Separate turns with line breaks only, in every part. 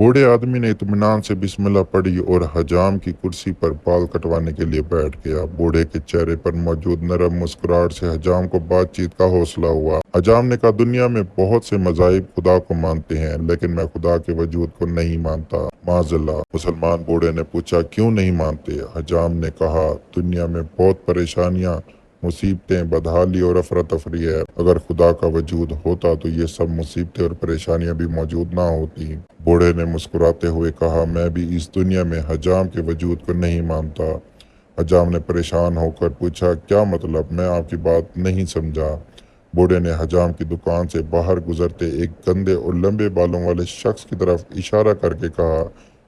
बूढ़े आदमी ने इत्मीनान से बिस्मिल्लाह पढ़ी और हजाम की कुर्सी पर बाल कटवाने के लिए बैठ गया। बूढ़े के चेहरे पर मौजूद नरम मुस्कुराहट से हजाम को बातचीत का हौसला हुआ। हजाम ने कहा, दुनिया में बहुत से मज़ाहिब खुदा को मानते हैं, लेकिन मैं खुदा के वजूद को नहीं मानता। माज़अल्लाह। मुसलमान बूढ़े ने पूछा, क्यों नहीं मानते? हजाम ने कहा, दुनिया में बहुत परेशानियां, मुसीबतें, बदहाली और अफरा तफरी है। अगर खुदा का वजूद होता तो ये सब मुसीबतें और परेशानियां भी मौजूद ना होती। बूढ़े ने मुस्कुराते हुए कहा, मैं भी इस दुनिया में हजाम के वजूद को नहीं मानता। हजाम ने परेशान होकर पूछा, क्या मतलब? मैं आपकी बात नहीं समझा। बूढ़े ने हजाम की दुकान से बाहर गुजरते एक गंदे और लंबे बालों वाले शख्स की तरफ इशारा करके कहा,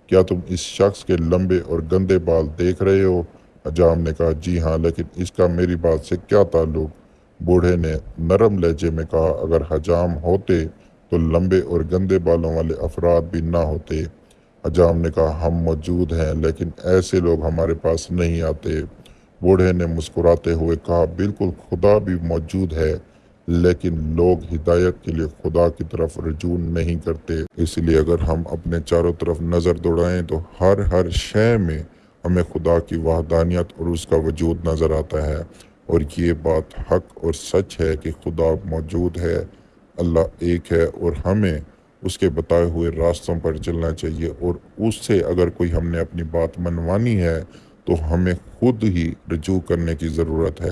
क्या तुम इस शख्स के लंबे और गंदे बाल देख रहे हो? हजाम ने कहा, जी हाँ, लेकिन इसका मेरी बात से क्या ताल्लुक? बूढ़े ने नरम लहजे में कहा, अगर हजाम होते तो लंबे और गंदे बालों वाले अफराद भी ना होते। हजाम ने कहा, हम मौजूद हैं, लेकिन ऐसे लोग हमारे पास नहीं आते। बूढ़े ने मुस्कुराते हुए कहा, बिल्कुल, खुदा भी मौजूद है, लेकिन लोग हिदायत के लिए खुदा की तरफ रजू नहीं करते। इसलिए अगर हम अपने चारों तरफ नज़र दौड़ाएं तो हर शय में हमें खुदा की वहदानियत और उसका वजूद नज़र आता है। और ये बात हक और सच है कि खुदा मौजूद है, अल्लाह एक है, और हमें उसके बताए हुए रास्तों पर चलना चाहिए। और उससे अगर कोई हमने अपनी बात मनवानी है तो हमें खुद ही रजू करने की ज़रूरत है।